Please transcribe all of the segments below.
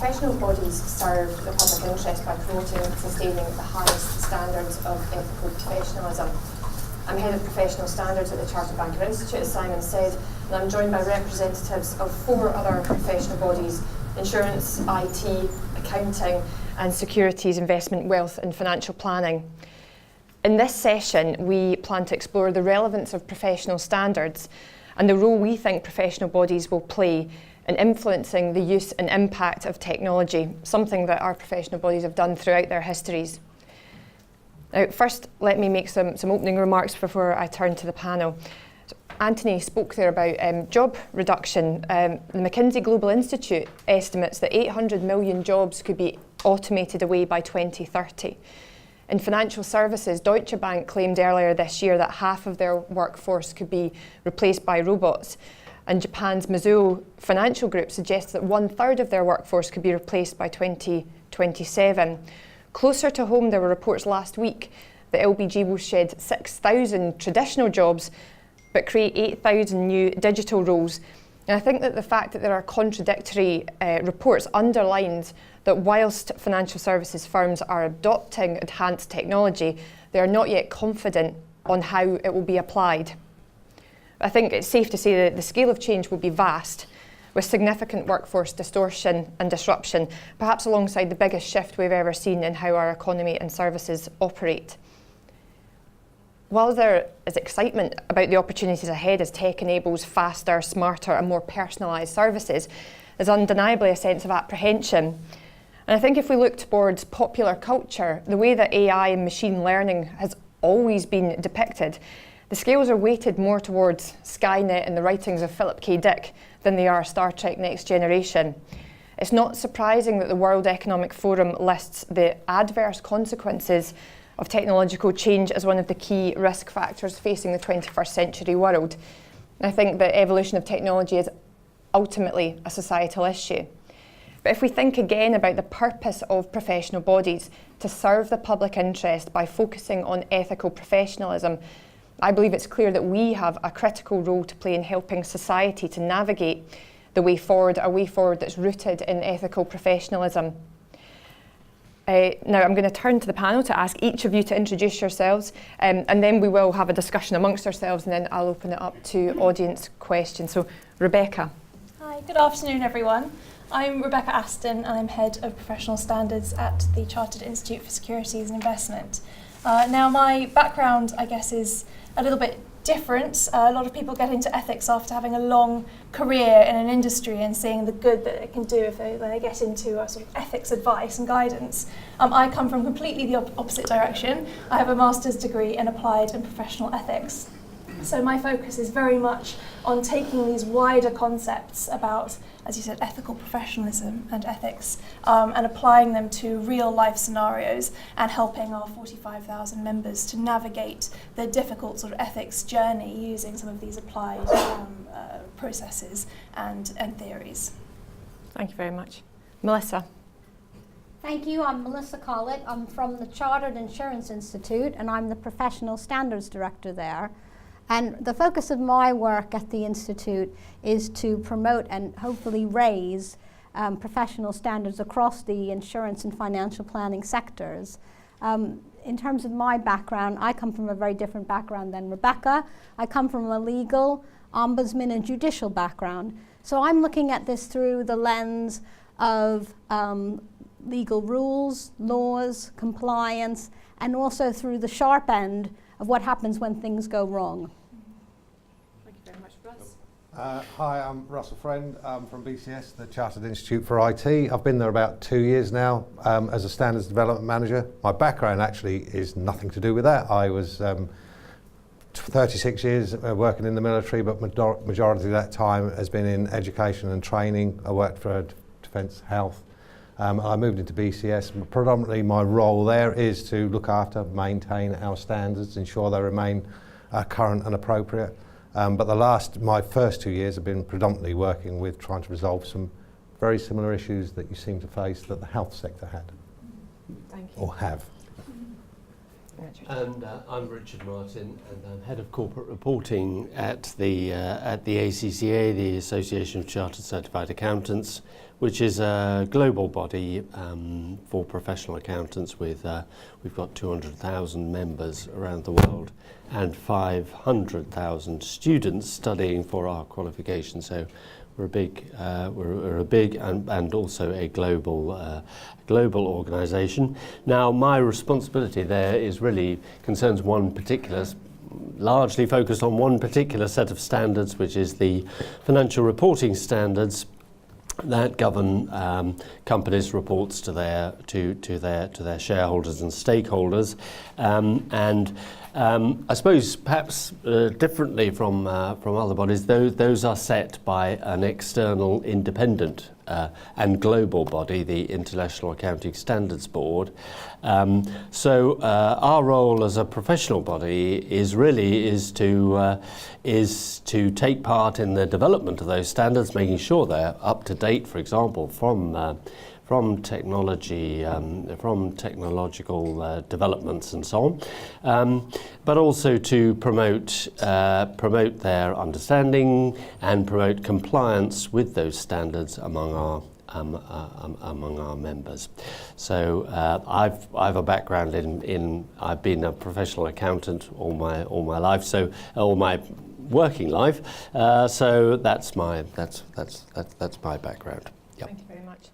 Professional bodies serve the public interest by promoting and sustaining the highest standards of ethical professionalism. I'm head of professional standards at the Chartered Banker Institute, as Simon said, and I'm joined by representatives of 4 other professional bodies: insurance, IT, accounting, and securities, investment, wealth, and financial planning. In this session, we plan to explore the relevance of professional standards and the role we think professional bodies will play in influencing the use and impact of technology, something that our professional bodies have done throughout their histories. Now, first, let me make some opening remarks before I turn to the panel. So, Anthony spoke there about job reduction. The McKinsey Global Institute estimates that 800 million jobs could be automated away by 2030. In financial services, Deutsche Bank claimed earlier this year that half of their workforce could be replaced by robots. And Japan's Mizuho Financial Group suggests that 1/3 of their workforce could be replaced by 2027. Closer to home, there were reports last week that LBG will shed 6,000 traditional jobs, but create 8,000 new digital roles. And I think that the fact that there are contradictory reports underlines that whilst financial services firms are adopting enhanced technology, they are not yet confident on how it will be applied. I think it's safe to say that the scale of change will be vast, with significant workforce distortion and disruption, perhaps alongside the biggest shift we've ever seen in how our economy and services operate. While there is excitement about the opportunities ahead as tech enables faster, smarter, and more personalised services, there's undeniably a sense of apprehension. And I think if we look towards popular culture, the way that AI and machine learning has always been depicted, the scales are weighted more towards Skynet and the writings of Philip K. Dick than they are Star Trek Next Generation. It's not surprising that the World Economic Forum lists the adverse consequences of technological change as one of the key risk factors facing the 21st century world. And I think that evolution of technology is ultimately a societal issue. But if we think again about the purpose of professional bodies to serve the public interest by focusing on ethical professionalism, I believe it's clear that we have a critical role to play in helping society to navigate the way forward, a way forward that's rooted in ethical professionalism. Now I'm going to turn to the panel to ask each of you to introduce yourselves, and then we will have a discussion amongst ourselves, and then I'll open it up to audience questions. So, Rebecca. Hi, good afternoon everyone. I'm Rebecca Aston and I'm Head of Professional Standards at the Chartered Institute for Securities and Investment. Now my background, I guess, is a little bit different. A lot of people get into ethics after having a long career in an industry and seeing the good that it can do if they get into a sort of ethics advice and guidance. I come from completely the opposite direction. I have a master's degree in applied and professional ethics. So my focus is very much on taking these wider concepts about, as you said, ethical professionalism and ethics, and applying them to real life scenarios and helping our 45,000 members to navigate the difficult sort of ethics journey using some of these applied processes and theories. Thank you very much. Melissa. Thank you. I'm Melissa Collett. I'm from the Chartered Insurance Institute and I'm the Professional Standards Director there. And the focus of my work at the Institute is to promote and hopefully raise professional standards across the insurance and financial planning sectors. In terms of my background, I come from a very different background than Rebecca. I come from a legal, ombudsman and judicial background. So I'm looking at this through the lens of legal rules, laws, compliance, and also through the sharp end of what happens when things go wrong. Thank you very much, Russ. Hi, I'm Russell Friend. I'm from BCS, the Chartered Institute for IT. I've been there about 2 years now as a standards development manager. My background actually is nothing to do with that. I was 36 years working in the military, but majority of that time has been in education and training. I worked for Defence Health. I moved into BCS. Predominantly my role there is to look after, maintain our standards, ensure they remain current and appropriate. But my first 2 years have been predominantly working with trying to resolve some very similar issues that you seem to face that the health sector had. Thank you. Or have. And I'm Richard Martin, and I'm Head of Corporate Reporting at the ACCA, the Association of Chartered Certified Accountants, which is a global body for professional accountants. We've got 200,000 members around the world and 500,000 students studying for our qualification. So we're a big and also a global organisation. Now, my responsibility there is really concerns one particular, largely focused on one particular set of standards, which is the financial reporting standards that govern companies' reports to their shareholders and stakeholders, I suppose perhaps differently from other bodies, those are set by an external, independent and global body, the International Accounting Standards Board. So our role as a professional body is to take part in the development of those standards, making sure they're up to date, for example, from technology, from technological developments and so on, but also to promote their understanding and promote compliance with those standards among our members. So I've a background in I've been a professional accountant all my life, so all my working life. So that's my background. Yep. Thank you very much.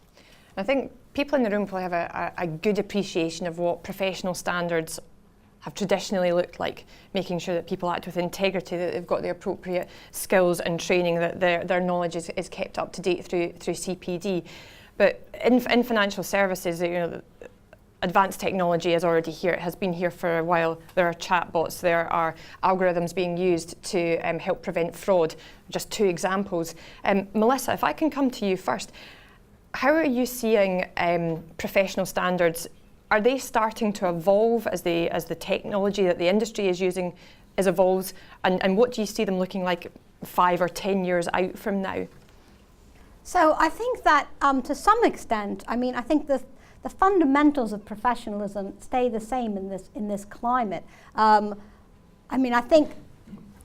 I think people in the room probably have a good appreciation of what professional standards have traditionally looked like, making sure that people act with integrity, that they've got the appropriate skills and training, that their knowledge is kept up to date through CPD. But in financial services, advanced technology is already here. It has been here for a while. There are chatbots, there are algorithms being used to help prevent fraud. Just two examples. Melissa, if I can come to you first. How are you seeing professional standards? Are they starting to evolve as the technology that the industry is using evolves? And what do you see them looking like 5 or 10 years out from now? So I think that to some extent, I think the fundamentals of professionalism stay the same in this climate. I think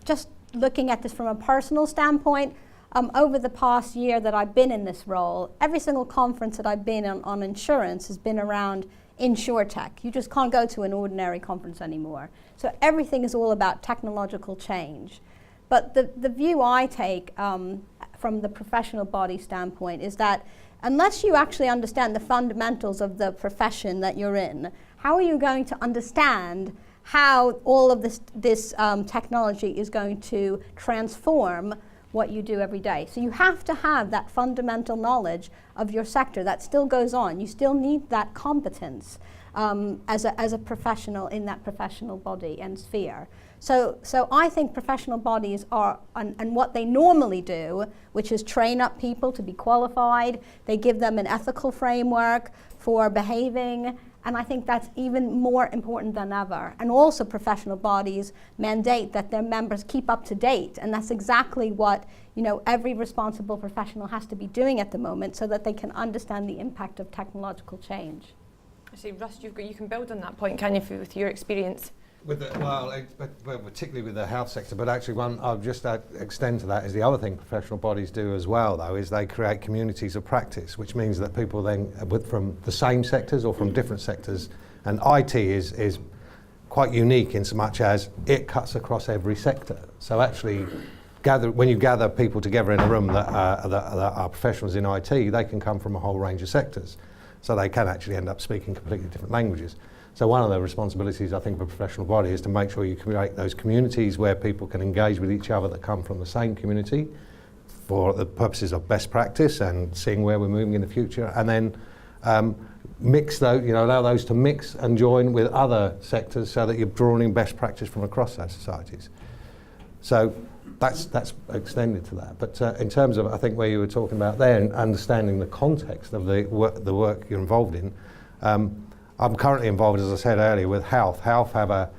just looking at this from a personal standpoint, over the past year that I've been in this role, every single conference that I've been on insurance has been around InsurTech. You just can't go to an ordinary conference anymore. So everything is all about technological change. But the view I take from the professional body standpoint is that unless you actually understand the fundamentals of the profession that you're in, how are you going to understand how all of this technology is going to transform what you do every day? So you have to have that fundamental knowledge of your sector. That still goes on. You still need that competence as a professional in that professional body and sphere. So I think professional bodies are, and what they normally do, which is train up people to be qualified, they give them an ethical framework for behaving, and I think that's even more important than ever. And also professional bodies mandate that their members keep up to date, and that's exactly what every responsible professional has to be doing at the moment so that they can understand the impact of technological change. I see, Russ, you can build on that point, can you, with your experience? Particularly with the health sector, but actually one I'll just extend to that is the other thing professional bodies do as well, though, is they create communities of practice, which means that people then from the same sectors or from different sectors, and IT is quite unique in so much as it cuts across every sector. So actually, when you gather people together in a room that are professionals in IT, they can come from a whole range of sectors. So they can actually end up speaking completely different languages. So one of the responsibilities, I think, of a professional body is to make sure you create those communities where people can engage with each other that come from the same community for the purposes of best practice and seeing where we're moving in the future, and then mix those, allow those to mix and join with other sectors so that you're drawing in best practice from across those societies. So that's extended to that. But in terms of, I think, where you were talking about there and understanding the context of the work you're involved in, I'm currently involved, as I said earlier, with Health. Health have a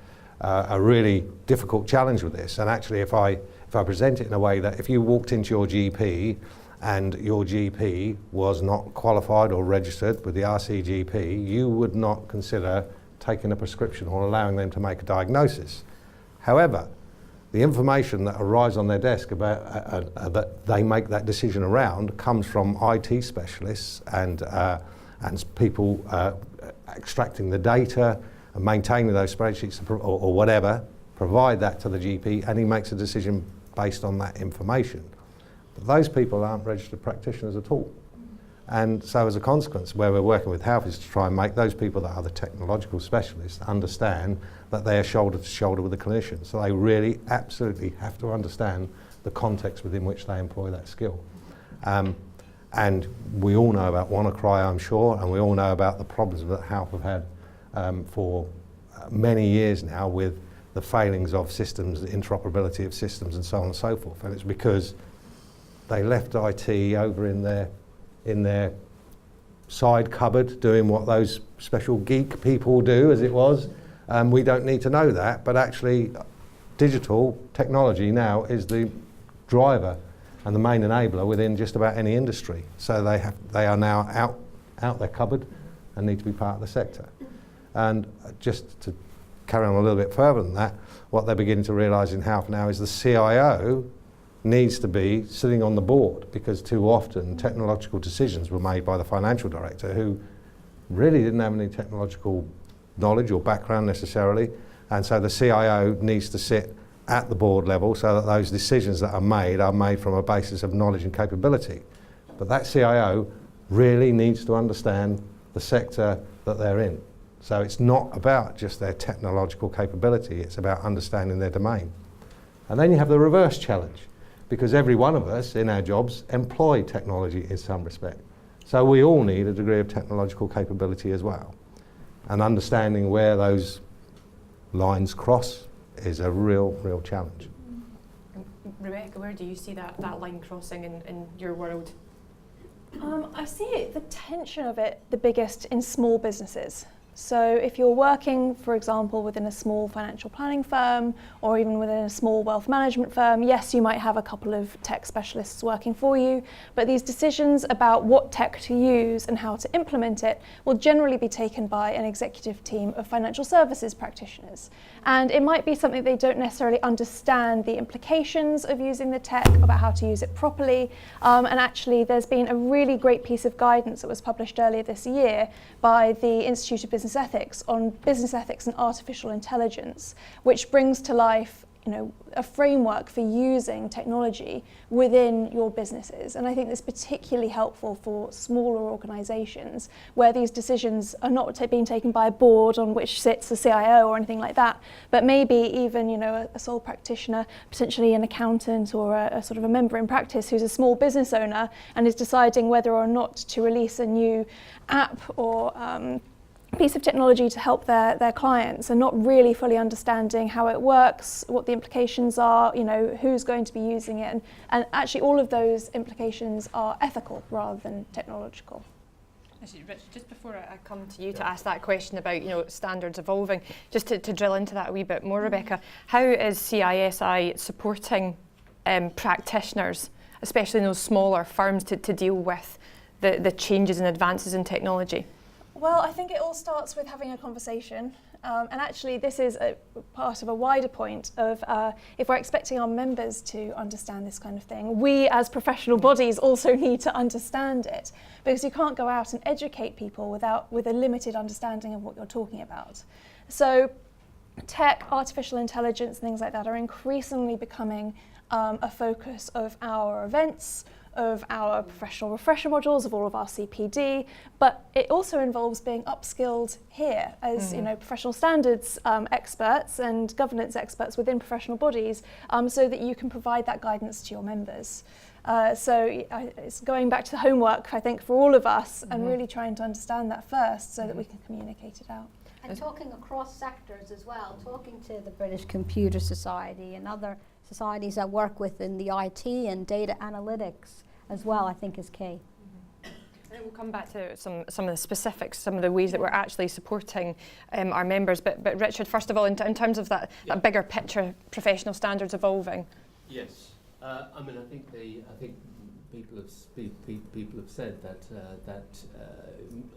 really difficult challenge with this. And actually, if I present it in a way that if you walked into your GP and your GP was not qualified or registered with the RCGP, you would not consider taking a prescription or allowing them to make a diagnosis. However, the information that arrives on their desk about that they make that decision around comes from IT specialists and people extracting the data and maintaining those spreadsheets or whatever, provide that to the GP, and he makes a decision based on that information. But those people aren't registered practitioners at all. And so as a consequence, where we're working with health is to try and make those people that are the technological specialists understand that they are shoulder to shoulder with the clinician. So they really absolutely have to understand the context within which they employ that skill. And we all know about WannaCry, I'm sure, and we all know about the problems that health have had for many years now with the failings of systems, the interoperability of systems and so on and so forth. And it's because they left IT over in their side cupboard doing what those special geek people do, as it was. We don't need to know that, but actually digital technology now is the driver and the main enabler within just about any industry. So they are now out their cupboard and need to be part of the sector. And just to carry on a little bit further than that, what they're beginning to realise in health now is the CIO needs to be sitting on the board, because too often technological decisions were made by the financial director who really didn't have any technological knowledge or background necessarily, and so the CIO needs to sit at the board level so that those decisions that are made from a basis of knowledge and capability. But that CIO really needs to understand the sector that they're in. So it's not about just their technological capability, it's about understanding their domain. And then you have the reverse challenge, because every one of us in our jobs employ technology in some respect. So we all need a degree of technological capability as well. And understanding where those lines cross is a real challenge. Rebecca, where do you see that line crossing in your world? I see the tension of it the biggest in small businesses. So if you're working, for example, within a small financial planning firm or even within a small wealth management firm, yes, you might have a couple of tech specialists working for you, but these decisions about what tech to use and how to implement it will generally be taken by an executive team of financial services practitioners. And it might be something they don't necessarily understand the implications of using the tech, about how to use it properly. And actually, there's been a really great piece of guidance that was published earlier this year by the Institute of Business Ethics on business ethics and artificial intelligence, which brings to life, a framework for using technology within your businesses. And I think that's particularly helpful for smaller organisations where these decisions are not being taken by a board on which sits the CIO or anything like that, but maybe even a sole practitioner, potentially an accountant or a sort of a member in practice who's a small business owner and is deciding whether or not to release a new app or piece of technology to help their clients, and not really fully understanding how it works, what the implications are, who's going to be using it, and actually all of those implications are ethical rather than technological. Actually, Rich, just before I come to you to ask that question about standards evolving, just to drill into that a wee bit more, Rebecca, how is CISI supporting practitioners, especially in those smaller firms, to deal with the changes and advances in technology? Well, I think it all starts with having a conversation. And actually, this is a part of a wider point of if we're expecting our members to understand this kind of thing, we as professional bodies also need to understand it, because you can't go out and educate people with a limited understanding of what you're talking about. So tech, artificial intelligence, things like that are increasingly becoming a focus of our events, of our professional refresher modules, of all of our CPD, but it also involves being upskilled here as professional standards experts and governance experts within professional bodies, so that you can provide that guidance to your members. So it's going back to the homework, I think, for all of us, and really trying to understand that first so that we can communicate it out. And talking across sectors as well, talking to the British Computer Society and other societies that work within the IT and data analytics as well, I think is key. And we'll come back to some of the specifics, some of the ways that we're actually supporting our members. But Richard, first of all, in terms of that bigger picture, professional standards evolving. Yes. I mean, I think people have said that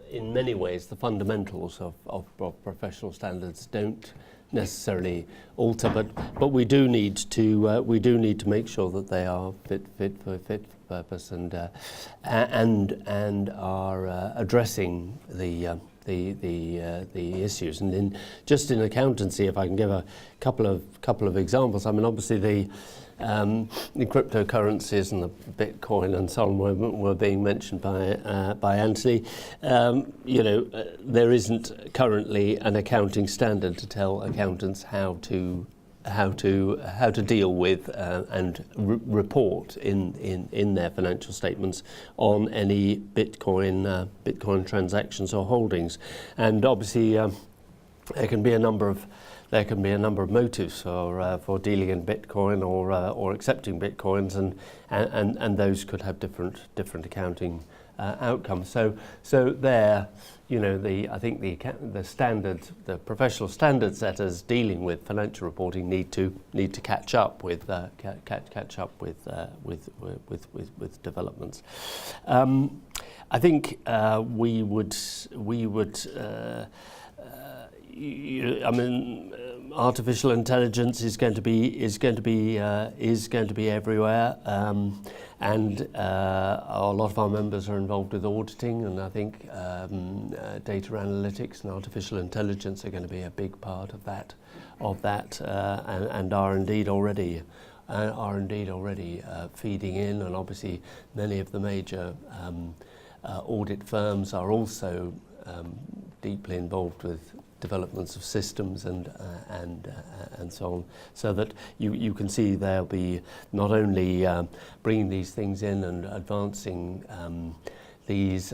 in many ways the fundamentals of professional standards don't necessarily alter, but we do need to make sure that they are fit for purpose and are addressing the issues. And just in accountancy, if I can give a couple of examples, I mean, obviously the cryptocurrencies and the Bitcoin and so on were being mentioned by Anthony. There isn't currently an accounting standard to tell accountants how to deal with and report in their financial statements on any Bitcoin transactions or holdings. And obviously there can be a number of motives for dealing in Bitcoin or accepting Bitcoins, and those could have different accounting outcomes. So there, I think the standards, the professional standard setters dealing with financial reporting need to catch up with developments. I think we would. Artificial intelligence is going to be everywhere, and a lot of our members are involved with auditing, and I think data analytics and artificial intelligence are going to be a big part of that, and are indeed already feeding in, and obviously many of the major audit firms are also deeply involved with developments of systems and so on, so that you can see they'll be not only bringing these things in and advancing these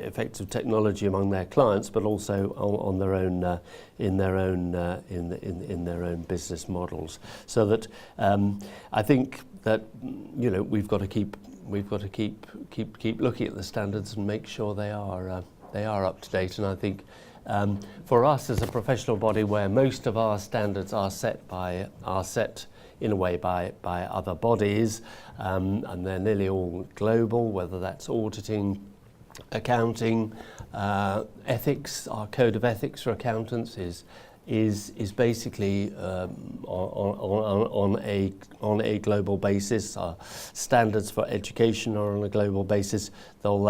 effects of technology among their clients, but also on their own in their own business models. So that I think that we've got to keep looking at the standards and make sure they are up to date. And I think for us as a professional body, where most of our standards are set in a way by other bodies, and they're nearly all global, whether that's auditing, accounting, ethics. Our code of ethics for accountants is basically on a global basis. Our standards for education are on a global basis. All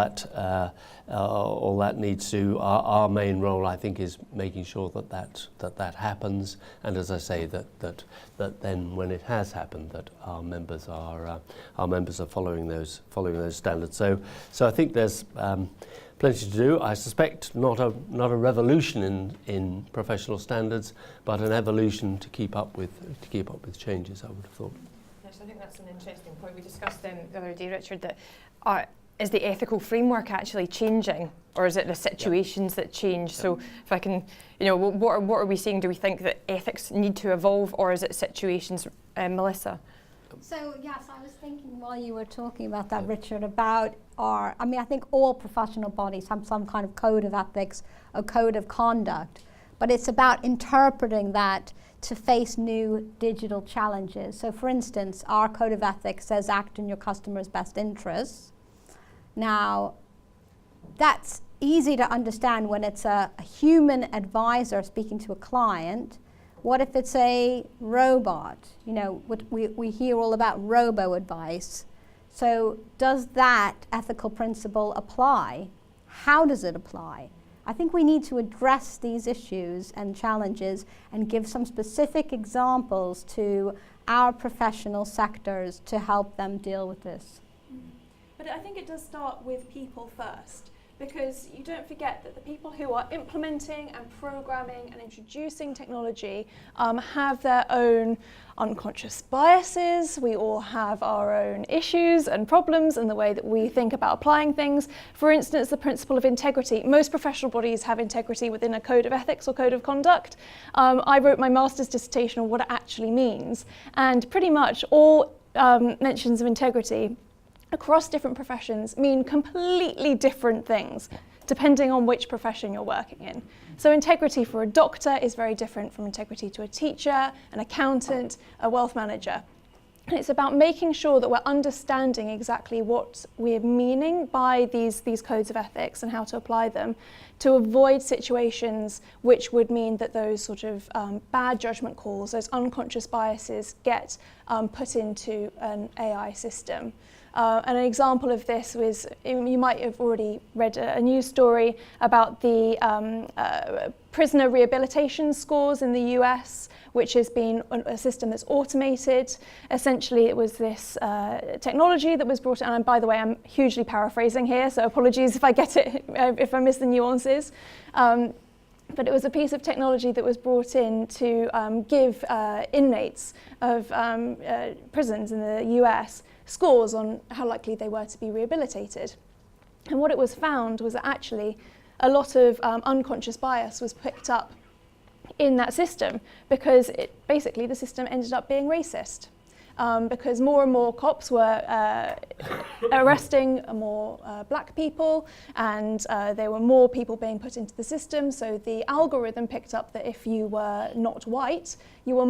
that needs to. Our main role, I think, is making sure that happens. And as I say, that then when it has happened, that our members are following those standards. So I think there's plenty to do. I suspect not a revolution in professional standards, but an evolution to keep up with changes, I would have thought. Yes, I think that's an interesting point. We discussed the other day, Richard, that is the ethical framework actually changing, or is it the situations that change? So if I can, what are we saying? Do we think that ethics need to evolve, or is it situations? Melissa? So yes, I was thinking while you were talking about that, Richard, about I think all professional bodies have some kind of code of ethics, a code of conduct, but it's about interpreting that to face new digital challenges. So for instance, our code of ethics says act in your customer's best interests. Now, that's easy to understand when it's a human advisor speaking to a client. What if it's a robot? We hear all about robo-advice. So does that ethical principle apply? How does it apply? I think we need to address these issues and challenges and give some specific examples to our professional sectors to help them deal with this. But I think it does start with people first, because you don't forget that the people who are implementing and programming and introducing technology have their own unconscious biases. We all have our own issues and problems in the way that we think about applying things. For instance, the principle of integrity. Most professional bodies have integrity within a code of ethics or code of conduct. I wrote my master's dissertation on what it actually means, and pretty much all mentions of integrity across different professions mean completely different things depending on which profession you're working in. So integrity for a doctor is very different from integrity to a teacher, an accountant, a wealth manager. And it's about making sure that we're understanding exactly what we're meaning by these codes of ethics and how to apply them to avoid situations which would mean that those sort of bad judgment calls, those unconscious biases get put into an AI system. And an example of this was, you might have already read a news story about the prisoner rehabilitation scores in the US, which has been a system that's automated. Essentially, it was this technology that was brought in, and by the way, I'm hugely paraphrasing here, so apologies if I get it, if I miss the nuances. But it was a piece of technology that was brought in to give inmates of prisons in the US scores on how likely they were to be rehabilitated. And what it was found was that actually a lot of unconscious bias was picked up in that system, because basically the system ended up being racist. Because more and more cops were arresting more black people, and there were more people being put into the system. So the algorithm picked up that if you were not white, you were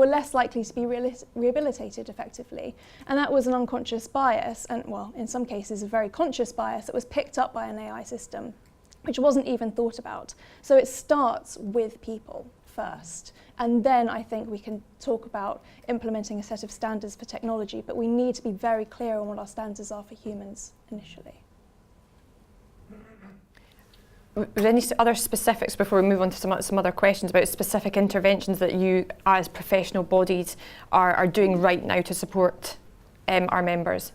less likely to be rehabilitated effectively. And that was an unconscious bias, and well, in some cases, a very conscious bias that was picked up by an AI system, which wasn't even thought about. So it starts with people first. And then I think we can talk about implementing a set of standards for technology, but we need to be very clear on what our standards are for humans initially. Are there any other specifics before we move on to some other questions about specific interventions that you as professional bodies are doing right now to support our members?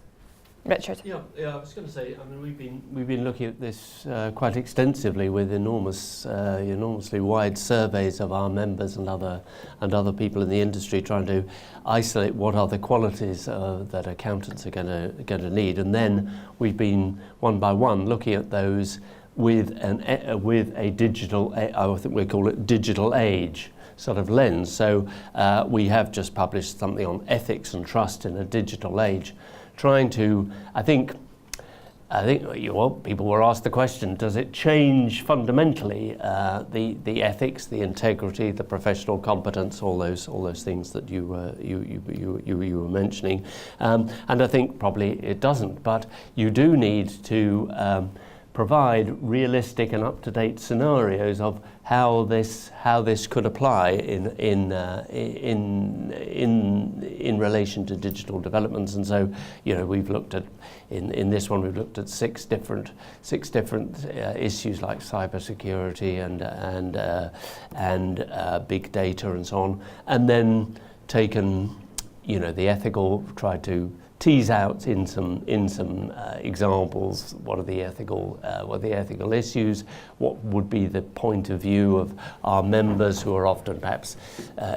Richard? Yeah, I was going to say, I mean, we've been looking at this quite extensively with enormously wide surveys of our members and other people in the industry, trying to isolate what are the qualities that accountants are going to need, and then we've been one by one looking at those with a digital, I think we call it digital age sort of lens. So we have just published something on ethics and trust in a digital age, trying to, I think people were asked the question: does it change fundamentally the ethics, the integrity, the professional competence, all those things that you were mentioning? And I think probably it doesn't, but you do need to provide realistic and up-to-date scenarios of how this could apply in relation to digital developments. And so, we've looked at in this one we've looked at six different issues like cybersecurity and big data and so on, and then taken the ethical, tried to tease out in some examples what are the ethical issues, what would be the point of view of our members, who are often perhaps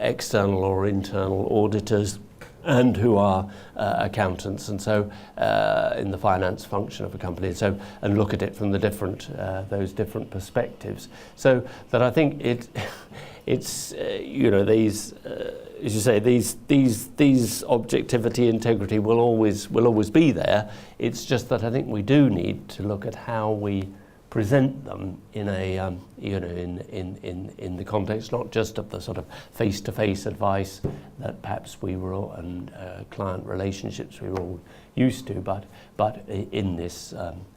external or internal auditors, and who are accountants, and so in the finance function of a company, and look at it from those different perspectives. So that I think it's these. As you say, these objectivity, integrity will always be there. It's just that I think we do need to look at how we present them in a in the context not just of the sort of face-to-face advice that perhaps we were all, and client relationships we were all used to, but in this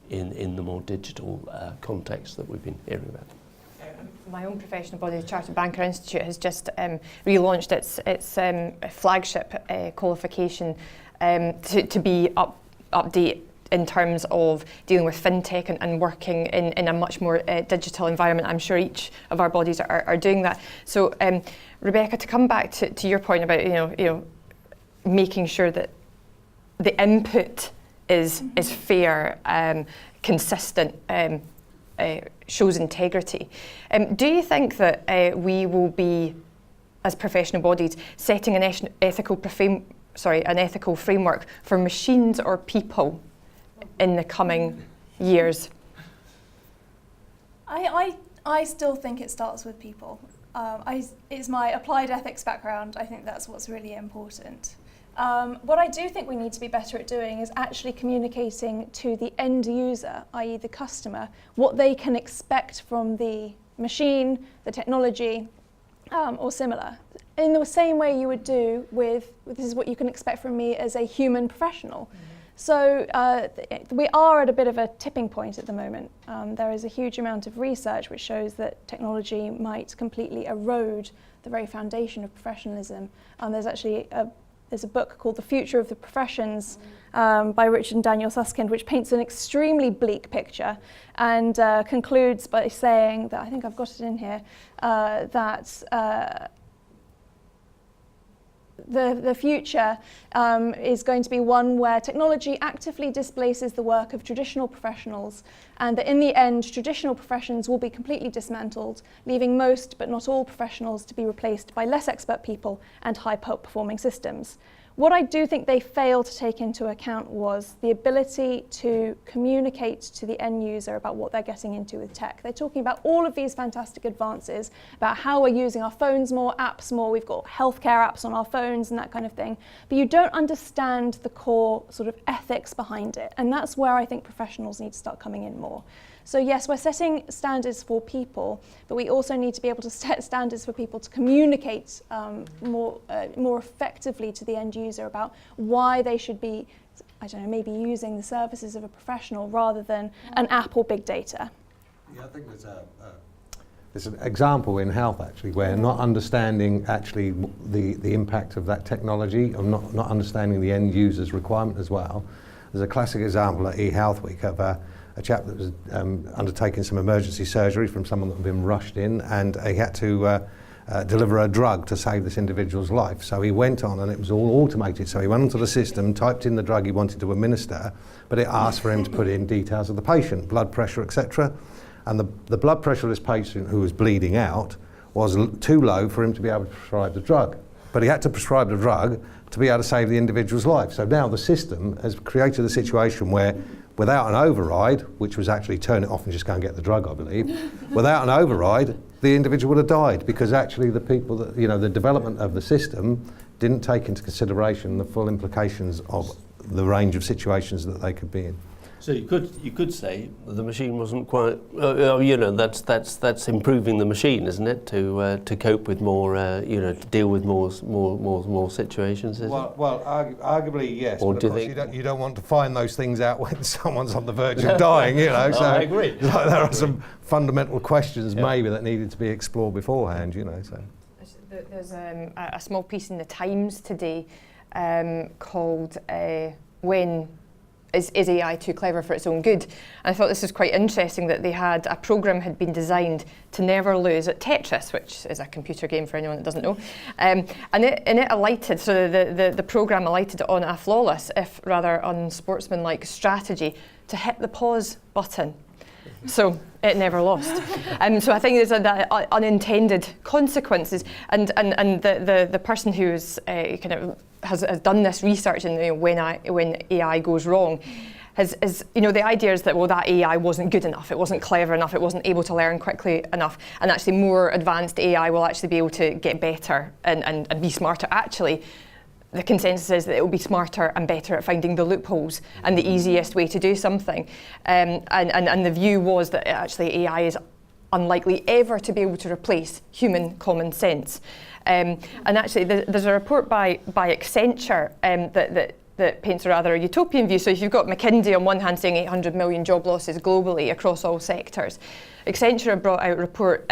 in the more digital context that we've been hearing about. My own professional body, the Chartered Banker Institute, has just relaunched its flagship qualification to be update in terms of dealing with fintech and working in a much more digital environment. I'm sure each of our bodies are doing that. So, Rebecca, to come back to your point about making sure that the input is fair, consistent. Shows integrity. Do you think that we will be, as professional bodies, setting an ethical framework for machines or people in the coming years? I still think it starts with people. It's my applied ethics background. I think that's what's really important. What I do think we need to be better at doing is actually communicating to the end user, i.e. the customer, what they can expect from the machine, the technology, or similar. in the same way you would do with this is what you can expect from me as a human professional. So we are at a bit of a tipping point at the moment. There is a huge amount of research which shows that technology might completely erode the very foundation of professionalism. There's actually there's a book called The Future of the Professions by Richard and Daniel Susskind, which paints an extremely bleak picture and concludes by saying that, I think I've got it in here, that the future is going to be one where technology actively displaces the work of traditional professionals, and that in the end traditional professions will be completely dismantled, leaving most but not all professionals to be replaced by less expert people and high-performing systems. What I do think they failed to take into account was the ability to communicate to the end user about what they're getting into with tech. They're talking about all of these fantastic advances, about how we're using our phones more, apps more, we've got healthcare apps on our phones and that kind of thing, but you don't understand the core sort of ethics behind it, and that's where I think professionals need to start coming in more. So yes, we're setting standards for people, but we also need to be able to set standards for people to communicate more effectively to the end user about why they should be, I don't know, maybe using the services of a professional rather than an app or big data. Yeah, I think there's an example in health actually where not understanding actually the impact of that technology, or not understanding the end user's requirement as well. There's a classic example at eHealth Week of a chap that was undertaking some emergency surgery from someone that had been rushed in, and he had to deliver a drug to save this individual's life. So he went on, and it was all automated. So he went onto the system, typed in the drug he wanted to administer, but it asked for him to put in details of the patient, blood pressure, etc. And the blood pressure of this patient who was bleeding out was too low for him to be able to prescribe the drug. But he had to prescribe the drug to be able to save the individual's life. So now the system has created a situation where, without an override, which was actually turn it off and just go and get the drug, I believe, without an override, the individual would have died, because actually the people that, the development of the system didn't take into consideration the full implications of the range of situations that they could be in. So you could say the machine wasn't quite, that's improving the machine, isn't it, to cope with more, to deal with more situations, is it? Well, arguably yes. Or but do of course you think you don't want to find those things out when someone's on the verge of dying, So I agree. There are some fundamental questions maybe that needed to be explored beforehand, So There's a small piece in the Times today called "When Is AI Too Clever for Its Own Good?" And I thought this was quite interesting that they had a program had been designed to never lose at Tetris, which is a computer game for anyone that doesn't know. And it alighted, so the program alighted on a flawless, if rather unsportsmanlike strategy to hit the pause button. So it never lost. So I think there's unintended consequences, and the person who's kind of has done this research in when AI goes wrong is the idea is that that AI wasn't good enough, it wasn't clever enough, it wasn't able to learn quickly enough, and actually more advanced AI will actually be able to get better and be smarter. Actually, the consensus is that it will be smarter and better at finding the loopholes and the easiest way to do something. And the view was that actually AI is unlikely ever to be able to replace human common sense. And actually there's a report by Accenture that paints a rather utopian view. So if you've got McKinsey on one hand saying 800 million job losses globally across all sectors, Accenture have brought out a report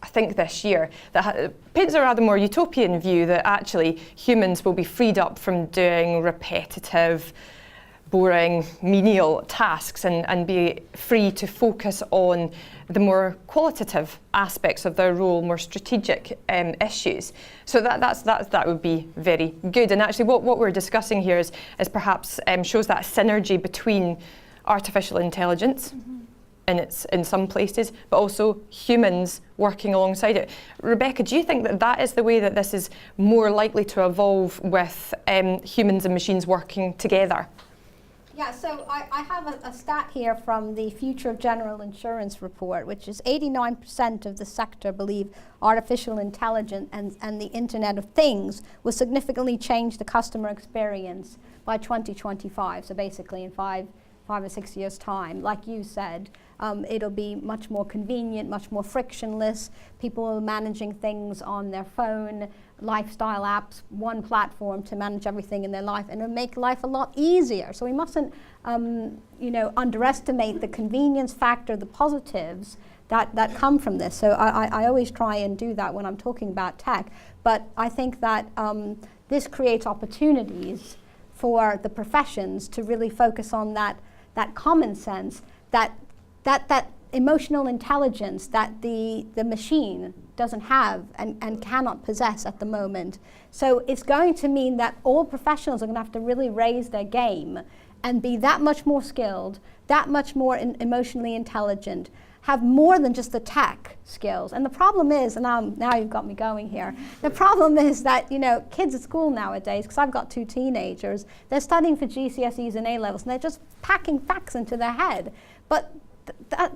I think this year, that paints a rather more utopian view that actually humans will be freed up from doing repetitive, boring, menial tasks and be free to focus on the more qualitative aspects of their role, more strategic issues. So that would be very good. And actually what we're discussing here is perhaps shows that synergy between artificial intelligence, in some places, but also humans working alongside it. Rebecca, do you think that is the way that this is more likely to evolve, with humans and machines working together? Yeah, so I have a stat here from the Future of General Insurance report, which is 89% of the sector believe artificial intelligence and the Internet of Things will significantly change the customer experience by 2025. So basically in five or 6 years' time, like you said, it'll be much more convenient, much more frictionless. People are managing things on their phone. lifestyle apps, one platform to manage everything in their life, and it'll make life a lot easier. So we mustn't, underestimate the convenience factor, the positives that come from this. So I always try and do that when I'm talking about tech. But I think that this creates opportunities for the professions to really focus on that common sense, that emotional intelligence that the machine doesn't have and cannot possess at the moment. So it's going to mean that all professionals are going to have to really raise their game and be that much more skilled, that much more emotionally intelligent, have more than just the tech skills. And the problem is, and now you've got me going here, the problem is that, kids at school nowadays, because I've got 2 teenagers, they're studying for GCSEs and A-levels, and they're just packing facts into their head. But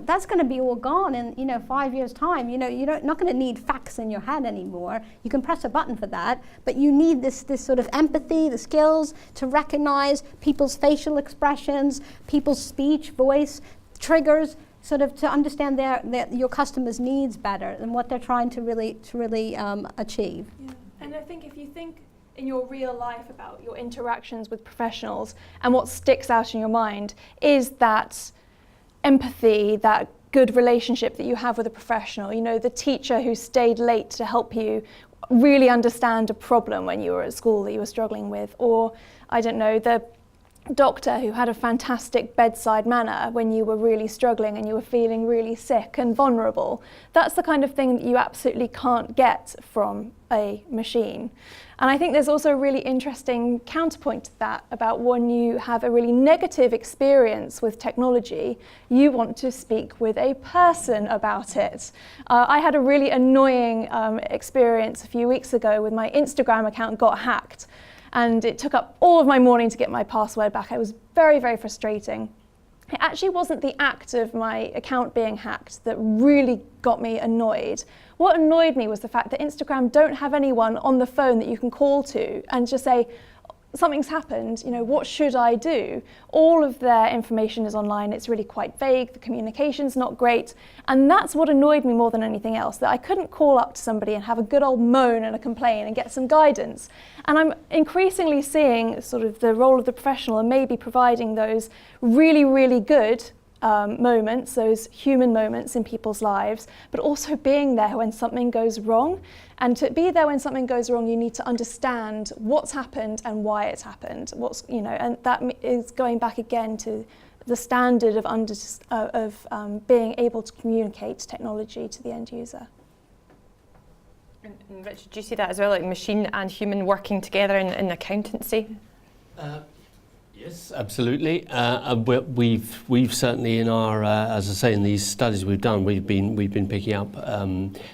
that's going to be all gone in 5 years' time. You're not going to need facts in your head anymore. You can press a button for that, but you need this sort of empathy, the skills to recognize people's facial expressions, people's speech, voice, triggers, sort of to understand your customers' needs better and what they're trying to really achieve. Yeah. And I think if you think in your real life about your interactions with professionals, and what sticks out in your mind is that empathy, that good relationship that you have with a professional. The teacher who stayed late to help you really understand a problem when you were at school that you were struggling with, or the doctor who had a fantastic bedside manner when you were really struggling and you were feeling really sick and vulnerable. That's the kind of thing that you absolutely can't get from a machine. And I think there's also a really interesting counterpoint to that about when you have a really negative experience with technology, you want to speak with a person about it. I had a really annoying experience a few weeks ago with my Instagram account got hacked. And it took up all of my morning to get my password back. It was very, very frustrating. It actually wasn't the act of my account being hacked that really got me annoyed. What annoyed me was the fact that Instagram don't have anyone on the phone that you can call to and just say, something's happened, what should I do? All of their information is online, it's really quite vague, the communication's not great, and that's what annoyed me more than anything else, that I couldn't call up to somebody and have a good old moan and a complaint and get some guidance. And I'm increasingly seeing sort of the role of the professional and maybe providing those really, really good moments, those human moments in people's lives, but also being there when something goes wrong. And to be there when something goes wrong, you need to understand what's happened and why it's happened. And that is going back again to the standard of being able to communicate technology to the end user. And Richard, do you see that as well, like machine and human working together in accountancy? Yes, absolutely. We've certainly in our, as I say, in these studies we've done, we've been picking up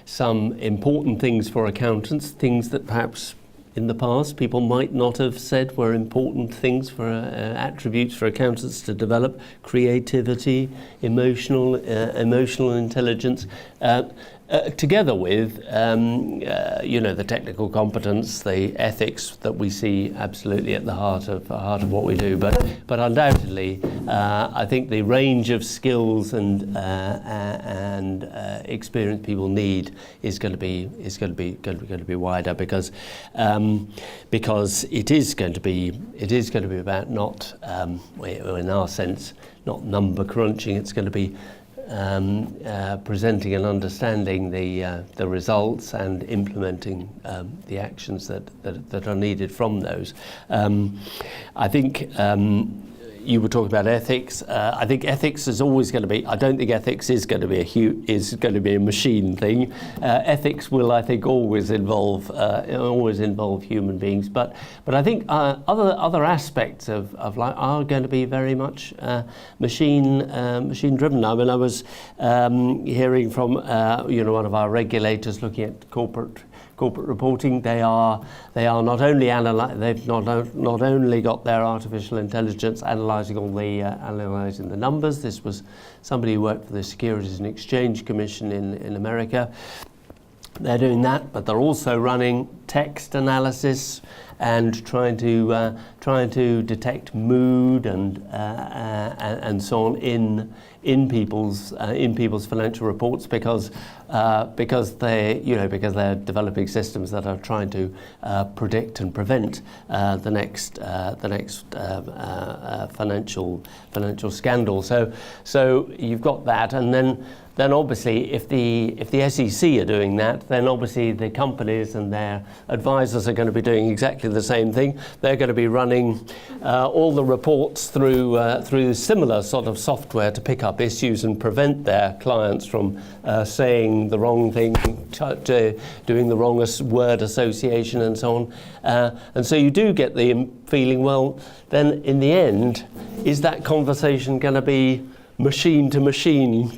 some important things for accountants, things that perhaps in the past people might not have said were important things for attributes for accountants to develop: creativity, emotional intelligence. Together with, the technical competence, the ethics that we see absolutely at the heart of what we do. But undoubtedly, I think the range of skills and experience people need is going to be wider because it is going to be about not, in our sense, not number crunching. It's going to be presenting and understanding the results and implementing the actions that are needed from those. I think you were talking about ethics. I think ethics is always going to be. I don't think ethics is going to be a machine thing. Ethics will, I think, always involve human beings. But I think other aspects of life are going to be very much machine driven. I mean, I was hearing from one of our regulators looking at corporate reporting. They are not only they've not only got their artificial intelligence analysing the numbers. This was somebody who worked for the Securities and Exchange Commission in America. They're doing that, but they're also running text analysis and trying to detect mood and so on in people's financial reports, because because they're developing systems that are trying to predict and prevent the next financial scandal. So you've got that, and then obviously if the SEC are doing that, then obviously the companies and their advisors are going to be doing exactly the same thing. They're going to be running all the reports through similar sort of software to pick up issues and prevent their clients from saying the wrong thing, doing the wrong word association and so on. And so you do get the feeling, well, then in the end, is that conversation going to be machine-to-machine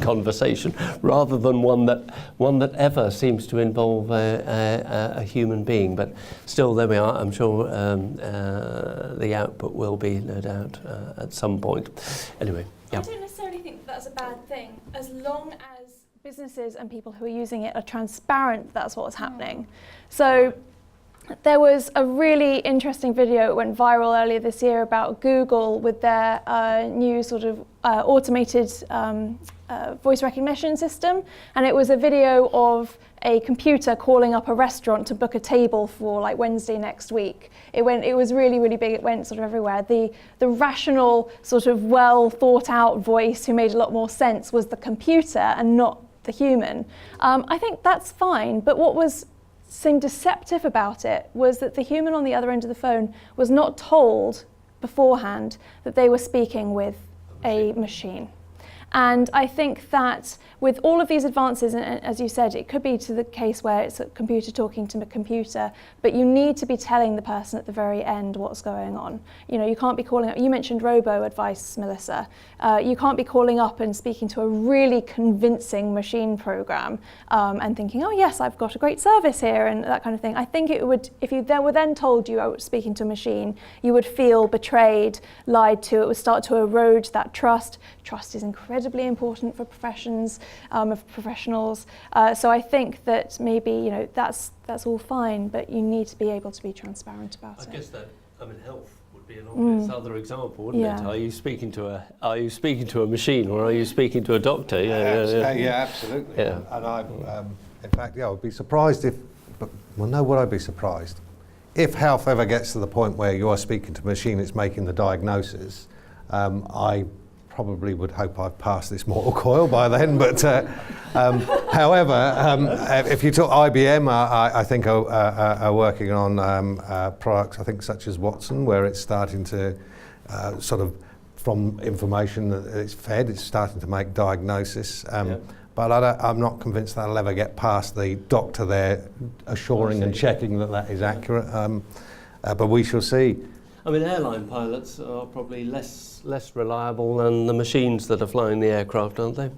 conversation rather than one that ever seems to involve a human being? But still, there we are. I'm sure the output will be, no doubt, at some point. Anyway, yeah. I don't necessarily think that's a bad thing, as long as businesses and people who are using it are transparent. That's what's happening. So there was a really interesting video that went viral earlier this year about Google with their new sort of automated voice recognition system, and it was a video of a computer calling up a restaurant to book a table for like Wednesday next week. It was really, really big. It went sort of everywhere. The rational, sort of well thought out voice who made a lot more sense was the computer and not the human. I think that's fine, but what seemed deceptive about it was that the human on the other end of the phone was not told beforehand that they were speaking with a machine. And I think that with all of these advances, and as you said, it could be to the case where it's a computer talking to a computer, but you need to be telling the person at the very end what's going on. You know, you can't be calling up, you mentioned robo-advice, Melissa. You can't be calling up and speaking to a really convincing machine program and thinking, oh yes, I've got a great service here and that kind of thing. I think it would, if you were then told you I was speaking to a machine, you would feel betrayed, lied to. It would start to erode that trust. Trust is incredibly important for professionals. So I think that maybe, you know, that's all fine, but you need to be able to be transparent about it. I guess that, health would be an obvious other example, wouldn't it? Are you speaking to a machine, or are you speaking to a doctor? Yeah, absolutely. Yeah. And I, in fact, I would be surprised would I be surprised if health ever gets to the point where you are speaking to a machine that's making the diagnosis. I probably would hope I've passed this mortal coil by then, but however, if you talk IBM, I think are working on products, I think such as Watson, where it's starting to sort of, from information that it's fed, it's starting to make diagnosis. But I'm not convinced that'll ever get past the doctor there assuring and checking that is accurate. But we shall see. I mean, airline pilots are probably less reliable than the machines that are flying the aircraft, aren't they?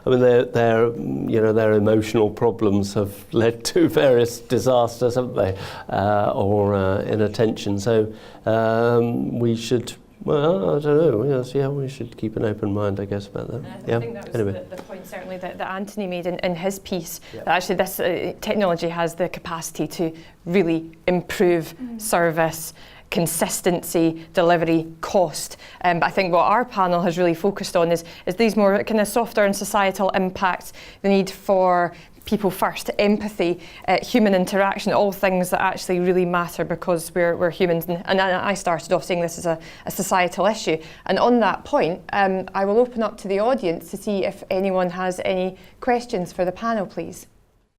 I mean, their emotional problems have led to various disasters, haven't they, or inattention. So we should. Well, I don't know. Yes, we should keep an open mind, I guess, about that. I think that was the point, certainly, that Anthony made in his piece, that actually this technology has the capacity to really improve service, consistency, delivery, cost. But I think what our panel has really focused on is these more kind of softer and societal impacts, the need for people first, empathy, human interaction, all things that actually really matter because we're humans. And I started off saying this is a societal issue. And on that point, I will open up to the audience to see if anyone has any questions for the panel, please.